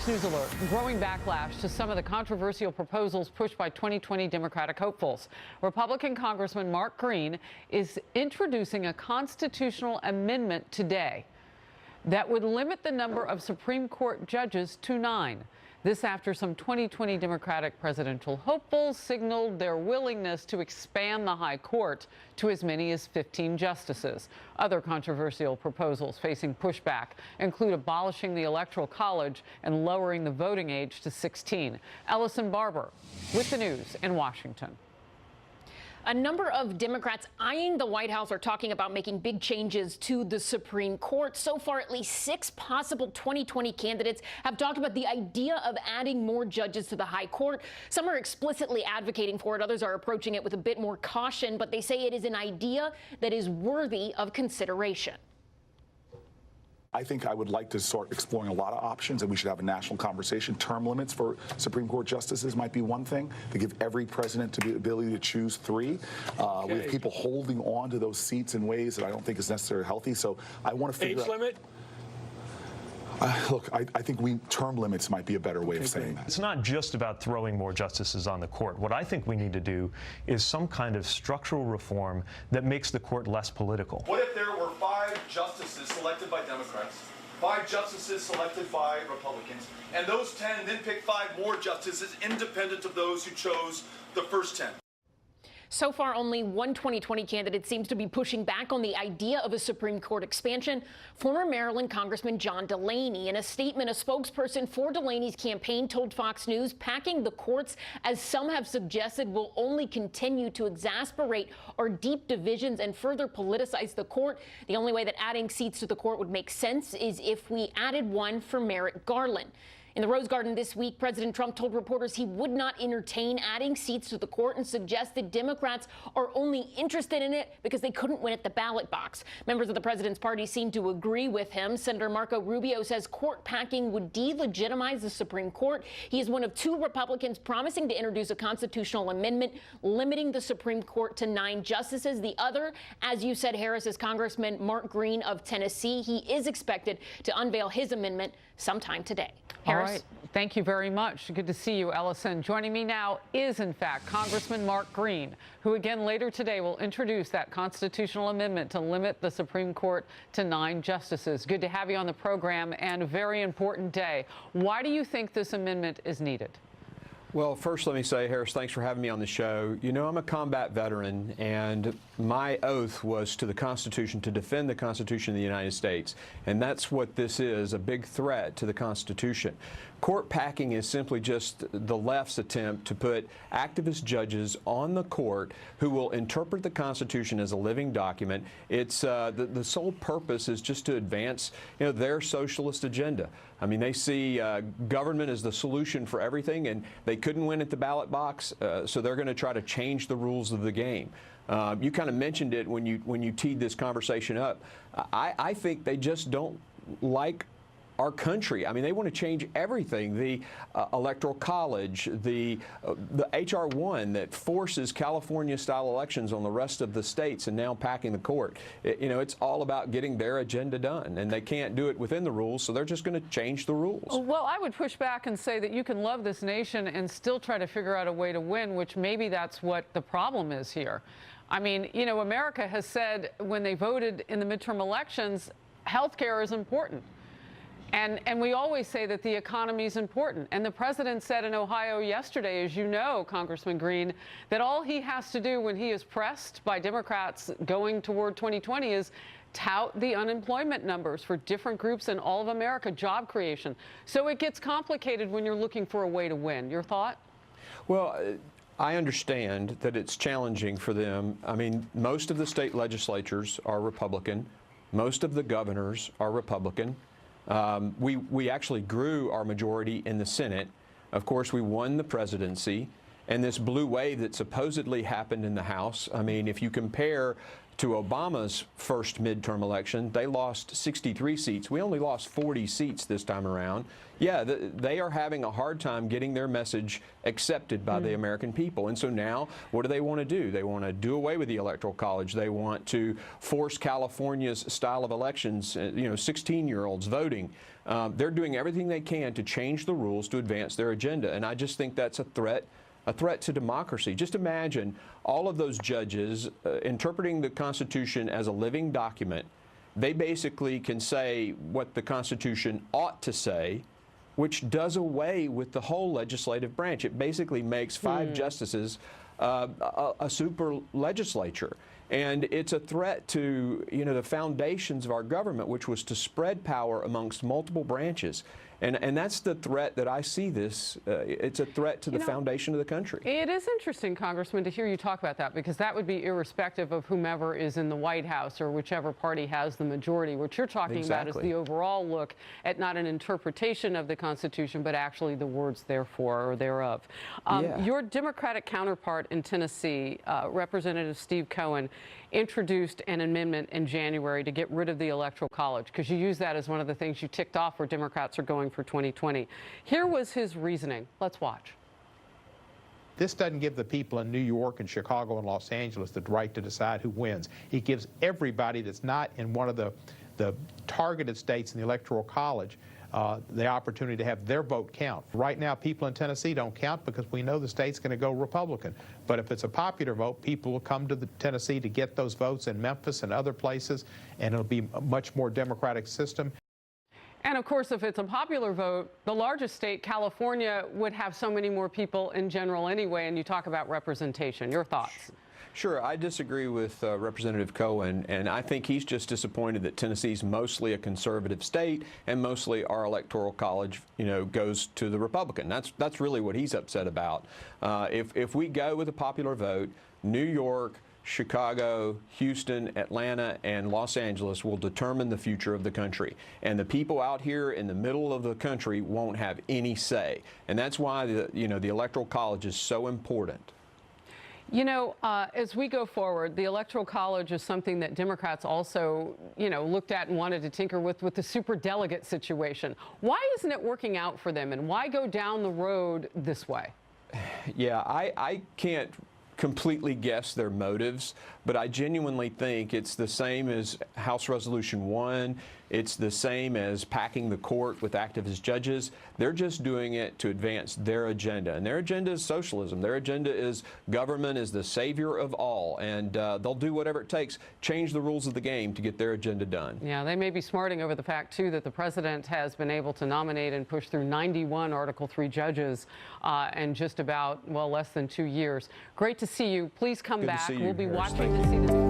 News Alert. Growing backlash to some of the controversial proposals pushed by 2020 Democratic hopefuls. Republican Congressman Mark Green is introducing a constitutional amendment today that would limit the number of Supreme Court judges to 9. This after some 2020 Democratic presidential hopefuls signaled their willingness to expand the high court to as many as 15 justices. Other controversial proposals facing pushback include abolishing the Electoral College and lowering the voting age to 16. Ellison Barber with the news in Washington. A number of Democrats eyeing the White House are talking about making big changes to the Supreme Court. So far, at least 6 possible 2020 candidates have talked about the idea of adding more judges to the high court. Some are explicitly advocating for it. Others are approaching it with a bit more caution, but they say it is an idea that is worthy of consideration. I think I would like to start exploring a lot of options, and we should have a national conversation. Term limits for Supreme Court justices might be one thing, to give every president the ability to choose 3. We have people holding on to those seats in ways that I don't think is necessarily healthy. So I want to figure out... Age limit? Look, I think term limits might be a better way of saying that. It's not just about throwing more justices on the court. What I think we need to do is some kind of structural reform that makes the court less political. What if there were 5 justices selected by Democrats, 5 justices selected by Republicans, and those 10 then pick 5 more justices independent of those who chose the first 10? So far, only one 2020 candidate seems to be pushing back on the idea of a Supreme Court expansion. Former Maryland Congressman John Delaney. In a statement, a spokesperson for Delaney's campaign told Fox News packing the courts, as some have suggested, will only continue to exacerbate our deep divisions and further politicize the court. The only way that adding seats to the court would make sense is if we added one for Merrick Garland. In the Rose Garden this week, President Trump told reporters he would not entertain adding seats to the court and suggested Democrats are only interested in it because they couldn't win at the ballot box. Members of the president's party seem to agree with him. Senator Marco Rubio says court packing would delegitimize the Supreme Court. He is one of 2 Republicans promising to introduce a constitutional amendment limiting the Supreme Court to 9 justices. The other, as you said, Harris, is Congressman Mark Green of Tennessee. He is expected to unveil his amendment sometime today. Harris? All right. Thank you very much. Good to see you, Ellison. Joining me now is, in fact, Congressman Mark Green, who again later today will introduce that constitutional amendment to limit the Supreme Court to 9 justices. Good to have you on the program, and a very important day. Why do you think this amendment is needed? Well, first, let me say, Harris, thanks for having me on the show. You know, I'm a combat veteran, and my oath was to the Constitution to defend the Constitution of the United States. And that's what this is, a big threat to the Constitution. Court packing is simply just the left's attempt to put activist judges on the court who will interpret the Constitution as a living document. It's the sole purpose is just to advance, their socialist agenda. I mean, they see government as the solution for everything, and they couldn't win at the ballot box, so they're going to try to change the rules of the game. You kind of mentioned it when you teed this conversation up. I think they just don't like our country. I mean, they want to change everything. The Electoral College, the H.R. 1 that forces California-style elections on the rest of the states, and now packing the court. It's all about getting their agenda done, and they can't do it within the rules, so they're just going to change the rules. Well, I would push back and say that you can love this nation and still try to figure out a way to win, which maybe that's what the problem is here. I mean, America has said when they voted in the midterm elections, health care is important. And we always say that the economy is important. And the president said in Ohio yesterday, as you know, Congressman Green, that all he has to do when he is pressed by Democrats going toward 2020 is tout the unemployment numbers for different groups in all of America, job creation. So it gets complicated when you're looking for a way to win. Your thought? Well, I understand that it's challenging for them. I mean, most of the state legislatures are Republican. Most of the governors are Republican. We actually grew our majority in the Senate. Of course, we won the presidency. And this blue wave that supposedly happened in the House, I mean, if you compare to Obama's first midterm election, they lost 63 seats. We only lost 40 seats this time around. Yeah, they are having a hard time getting their message accepted by the American people. And so now, what do they want to do? They want to do away with the Electoral College. They want to force California's style of elections, 16-year-olds voting. They're doing everything they can to change the rules to advance their agenda. And I just think that's a threat to democracy. Just imagine all of those judges interpreting the Constitution as a living document. They basically can say what the Constitution ought to say, which does away with the whole legislative branch. It basically makes 5 justices a super legislature. And it's a threat to, the foundations of our government, which was to spread power amongst multiple branches. And that's the threat that I see this. It's a threat to the foundation of the country. It is interesting, Congressman, to hear you talk about that, because that would be irrespective of whomever is in the White House or whichever party has the majority. What you're talking about is the overall look at not an interpretation of the Constitution, but actually the words therefore or thereof. Your Democratic counterpart in Tennessee, Representative Steve Cohen, introduced an amendment in January to get rid of the Electoral College, because you use that as one of the things you ticked off where Democrats are going for 2020. Here was his reasoning. Let's watch. This doesn't give the people in New York and Chicago and Los Angeles the right to decide who wins. It gives everybody that's not in one of the targeted states in the Electoral College the opportunity to have their vote count. Right now, people in Tennessee don't count because we know the state's going to go Republican. But if it's a popular vote, people will come to Tennessee to get those votes in Memphis and other places, and it'll be a much more democratic system. And of course, if it's a popular vote, the largest state, California, would have so many more people in general anyway, and you talk about representation. Your thoughts? Sure, I disagree with Representative Cohen, and I think he's just disappointed that Tennessee's mostly a conservative state, and mostly our Electoral College, goes to the Republican. That's really what he's upset about. If we go with a popular vote, New York, Chicago, Houston, Atlanta, and Los Angeles will determine the future of the country. And the people out here in the middle of the country won't have any say. And that's why the Electoral College is so important. As we go forward, the Electoral College is something that Democrats also, looked at and wanted to tinker with the superdelegate situation. Why isn't it working out for them, and why go down the road this way? Yeah, I can't completely guess their motives, but I genuinely think it's the same as House Resolution 1. It's the same as packing the court with activist judges. They're just doing it to advance their agenda. And their agenda is socialism. Their agenda is government is the savior of all. And they'll do whatever it takes, change the rules of the game to get their agenda done. Yeah, they may be smarting over the fact, too, that the president has been able to nominate and push through 91 Article III judges in just about, less than 2 years. Great to see you. Please come back. We'll be watching to see this.